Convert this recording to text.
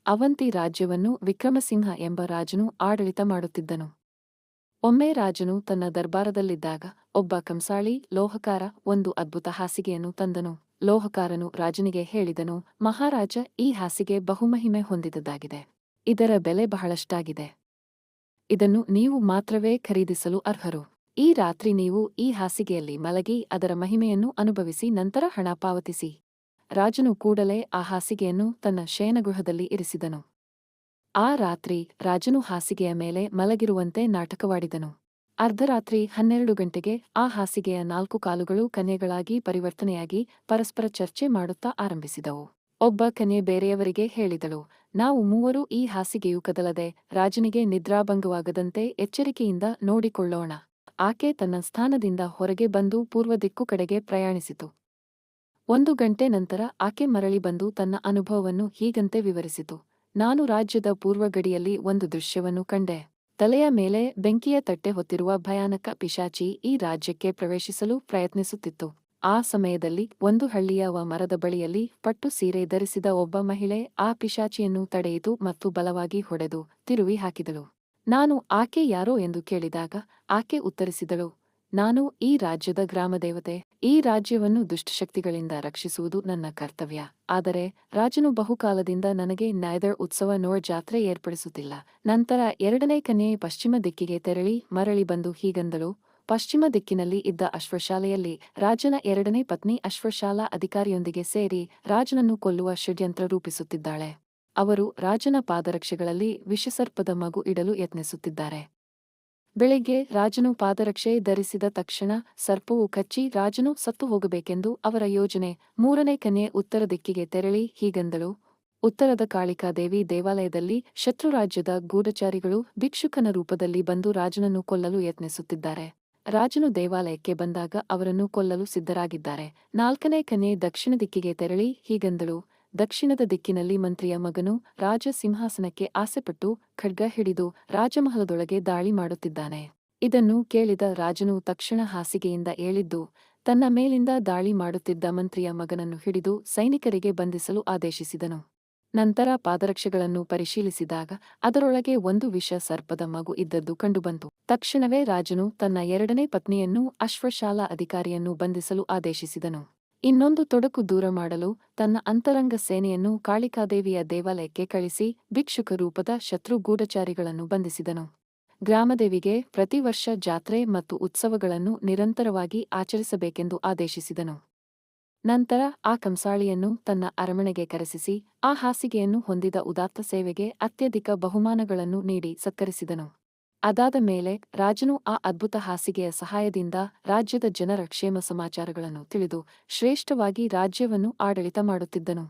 ಅವಂತಿ ರಾಜ್ಯವನ್ನು ವಿಕ್ರಮಸಿಂಹ ಎಂಬ ರಾಜನು ಆಡಳಿತ ಮಾಡುತ್ತಿದ್ದನು. ಒಮ್ಮೆ ರಾಜನು ತನ್ನ ದರ್ಬಾರದಲ್ಲಿದ್ದಾಗ ಒಬ್ಬ ಕಂಸಾಳಿ ಲೋಹಕಾರ ಒಂದು ಅದ್ಭುತ ಹಾಸಿಗೆಯನ್ನು ತಂದನು. ಲೋಹಕಾರನು ರಾಜನಿಗೆ ಹೇಳಿದನು, ಮಹಾರಾಜ, ಈ ಹಾಸಿಗೆ ಬಹುಮಹಿಮೆ ಹೊಂದಿದದ್ದಾಗಿದೆ. ಇದರ ಬೆಲೆ ಬಹಳಷ್ಟಾಗಿದೆ. ಇದನ್ನು ನೀವು ಮಾತ್ರವೇ ಖರೀದಿಸಲು ಅರ್ಹರು. ಈ ರಾತ್ರಿ ನೀವು ಈ ಹಾಸಿಗೆಯಲ್ಲಿ ಮಲಗಿ ಅದರ ಮಹಿಮೆಯನ್ನು ಅನುಭವಿಸಿ ನಂತರ ಹಣ ಪಾವತಿಸಿ. ರಾಜನು ಕೂಡಲೇ ಆ ಹಾಸಿಗೆಯನ್ನು ತನ್ನ ಶಯನಗೃಹದಲ್ಲಿ ಇರಿಸಿದನು. ಆ ರಾತ್ರಿ ರಾಜನು ಹಾಸಿಗೆಯ ಮೇಲೆ ಮಲಗಿರುವಂತೆ ನಾಟಕವಾಡಿದನು. ಅರ್ಧರಾತ್ರಿ 12 ಗಂಟೆಗೆ ಆ ಹಾಸಿಗೆಯ 4 ಕಾಲುಗಳು ಕನ್ಯೆಗಳಾಗಿ ಪರಿವರ್ತನೆಯಾಗಿ ಪರಸ್ಪರ ಚರ್ಚೆ ಮಾಡುತ್ತಾ ಆರಂಭಿಸಿದವು. ಒಬ್ಬ ಕನ್ಯೆ ಬೇರೆಯವರಿಗೆ ಹೇಳಿದಳು, ನಾವು ಮೂವರು ಈ ಹಾಸಿಗೆಯು ಕದಲದೆ ರಾಜನಿಗೆ ನಿದ್ರಾಭಂಗವಾಗದಂತೆ ಎಚ್ಚರಿಕೆಯಿಂದ ನೋಡಿಕೊಳ್ಳೋಣ. ಆಕೆ ತನ್ನ ಸ್ಥಾನದಿಂದ ಹೊರಗೆ ಬಂದು ಪೂರ್ವ ದಿಕ್ಕು ಕಡೆಗೆ ಪ್ರಯಾಣಿಸಿತು. 1 ಗಂಟೆ ನಂತರ ಆಕೆ ಮರಳಿ ಬಂದು ತನ್ನ ಅನುಭವವನ್ನು ಹೀಗಂತೆ ವಿವರಿಸಿತು. ನಾನು ರಾಜ್ಯದ ಪೂರ್ವ ಗಡಿಯಲ್ಲಿ ಒಂದು ದೃಶ್ಯವನ್ನು ಕಂಡೆ. ತಲೆಯ ಮೇಲೆ ಬೆಂಕಿಯ ತಟ್ಟೆ ಹೊತ್ತಿರುವ ಭಯಾನಕ ಪಿಶಾಚಿ ಈ ರಾಜ್ಯಕ್ಕೆ ಪ್ರವೇಶಿಸಲು ಪ್ರಯತ್ನಿಸುತ್ತಿತ್ತು. ಆ ಸಮಯದಲ್ಲಿ ಒಂದು ಹಳ್ಳಿಯ ಮರದ ಬಳಿಯಲ್ಲಿ ಪಟ್ಟು ಸೀರೆ ಧರಿಸಿದ ಒಬ್ಬ ಮಹಿಳೆ ಆ ಪಿಶಾಚಿಯನ್ನು ತಡೆಯಿತು ಮತ್ತು ಬಲವಾಗಿ ಹೊಡೆದು ತಿರುವಿ ಹಾಕಿದಳು. ನಾನು ಆಕೆ ಯಾರೋ ಎಂದು ಕೇಳಿದಾಗ ಆಕೆ ಉತ್ತರಿಸಿದಳು, ನಾನು ಈ ರಾಜ್ಯದ ಗ್ರಾಮದೇವತೆ. ಈ ರಾಜ್ಯವನ್ನು ದುಷ್ಟಶಕ್ತಿಗಳಿಂದ ರಕ್ಷಿಸುವುದು ನನ್ನ ಕರ್ತವ್ಯ. ಆದರೆ ರಾಜನು ಬಹುಕಾಲದಿಂದ ನನಗೆ ನೈದರ್ ಉತ್ಸವ ಜಾತ್ರೆ ಏರ್ಪಡಿಸುತ್ತಿಲ್ಲ. ನಂತರ 2ನೇ ಕನ್ಯೆ ಪಶ್ಚಿಮ ದಿಕ್ಕಿಗೆ ತೆರಳಿ ಮರಳಿ ಬಂದು ಹೀಗಂದಳು, ಪಶ್ಚಿಮ ದಿಕ್ಕಿನಲ್ಲಿ ಇದ್ದ ಅಶ್ವಶಾಲೆಯಲ್ಲಿ ರಾಜನ 2ನೇ ಪತ್ನಿ ಅಶ್ವಶಾಲಾ ಅಧಿಕಾರಿಯೊಂದಿಗೆ ಸೇರಿ ರಾಜನನ್ನು ಕೊಲ್ಲುವ ಷಡ್ಯಂತ್ರ ರೂಪಿಸುತ್ತಿದ್ದಾಳೆ. ಅವರು ರಾಜನ ಪಾದರಕ್ಷೆಗಳಲ್ಲಿ ವಿಷಸರ್ಪದ ಮಗು ಇಡಲು ಯತ್ನಿಸುತ್ತಿದ್ದಾರೆ. ಬೆಳಿಗ್ಗೆ ರಾಜನು ಪಾದರಕ್ಷೆ ಧರಿಸಿದ ತಕ್ಷಣ ಸರ್ಪವು ಕಚ್ಚಿ ರಾಜನು ಸತ್ತು ಹೋಗಬೇಕೆಂದು ಅವರ ಯೋಜನೆ. 3ನೇ ಕನ್ಯೆ ಉತ್ತರ ದಿಕ್ಕಿಗೆ ತೆರಳಿ ಹೀಗಂದಳು, ಉತ್ತರದ ಕಾಳಿಕಾದೇವಿ ದೇವಾಲಯದಲ್ಲಿ ಶತ್ರುರಾಜ್ಯದ ಗೂಢಚಾರಿಗಳು ಭಿಕ್ಷುಕನ ರೂಪದಲ್ಲಿ ಬಂದು ರಾಜನನ್ನು ಕೊಲ್ಲಲು ಯತ್ನಿಸುತ್ತಿದ್ದಾರೆ. ರಾಜನು ದೇವಾಲಯಕ್ಕೆ ಬಂದಾಗ ಅವರನ್ನು ಕೊಲ್ಲಲು ಸಿದ್ಧರಾಗಿದ್ದಾರೆ. 4ನೇ ಕನ್ಯೆ ದಕ್ಷಿಣ ದಿಕ್ಕಿಗೆ ತೆರಳಿ ಹೀಗಂದಳು, ದಕ್ಷಿಣದ ದಿಕ್ಕಿನಲ್ಲಿ ಮಂತ್ರಿಯ ಮಗನು ರಾಜ ಸಿಂಹಾಸನಕ್ಕೆ ಆಸೆಪಟ್ಟು ಖಡ್ಗ ಹಿಡಿದು ರಾಜಮಹಲದೊಳಗೆ ದಾಳಿ ಮಾಡುತ್ತಿದ್ದಾನೆ. ಇದನ್ನು ಕೇಳಿದ ರಾಜನು ತಕ್ಷಣ ಹಾಸಿಗೆಯಿಂದ ಏಳಿದ್ದು ತನ್ನ ಮೇಲಿಂದ ದಾಳಿ ಮಾಡುತ್ತಿದ್ದ ಮಂತ್ರಿಯ ಮಗನನ್ನು ಹಿಡಿದು ಸೈನಿಕರಿಗೆ ಬಂಧಿಸಲು ಆದೇಶಿಸಿದನು. ನಂತರ ಪಾದರಕ್ಷೆಗಳನ್ನು ಪರಿಶೀಲಿಸಿದಾಗ ಅದರೊಳಗೆ ಒಂದು ವಿಷ ಸರ್ಪದ ಮಗು ಇದ್ದದ್ದು ಕಂಡುಬಂತು. ತಕ್ಷಣವೇ ರಾಜನು ತನ್ನ 2ನೇ ಪತ್ನಿಯನ್ನು ಅಶ್ವಶಾಲಾ ಅಧಿಕಾರಿಯನ್ನು ಬಂಧಿಸಲು ಆದೇಶಿಸಿದನು. ಇನ್ನೊಂದು ತೊಡಕು ದೂರ ಮಾಡಲು ತನ್ನ ಅಂತರಂಗ ಸೇನೆಯನ್ನು ಕಾಳಿಕಾದೇವಿಯ ದೇವಾಲಯಕ್ಕೆ ಕಳಿಸಿ ಭಿಕ್ಷುಕ ರೂಪದ ಶತ್ರು ಗೂಢಚಾರಿಗಳನ್ನು ಬಂಧಿಸಿದನು. ಗ್ರಾಮದೇವಿಗೆ ಪ್ರತಿ ವರ್ಷ ಜಾತ್ರೆ ಮತ್ತು ಉತ್ಸವಗಳನ್ನು ನಿರಂತರವಾಗಿ ಆಚರಿಸಬೇಕೆಂದು ಆದೇಶಿಸಿದನು. ನಂತರ ಆ ಕಂಸಾಳಿಯನ್ನು ತನ್ನ ಅರಮನೆಗೆ ಕರೆಸಿಸಿ ಆ ಹಾಸಿಗೆಯನ್ನು ಹೊಂದಿದ ಉದಾತ್ತ ಸೇವೆಗೆ ಅತ್ಯಧಿಕ ಬಹುಮಾನಗಳನ್ನು ನೀಡಿ ಸತ್ಕರಿಸಿದನು. ಅದಾದ ಮೇಲೆ ರಾಜನು ಆ ಅದ್ಭುತ ಹಾಸಿಗೆಯ ಸಹಾಯದಿಂದ ರಾಜ್ಯದ ಜನರ ಕ್ಷೇಮ ಸಮಾಚಾರಗಳನ್ನು ತಿಳಿದು ಶ್ರೇಷ್ಠವಾಗಿ ರಾಜ್ಯವನ್ನು ಆಡಳಿತ ಮಾಡುತ್ತಿದ್ದನು.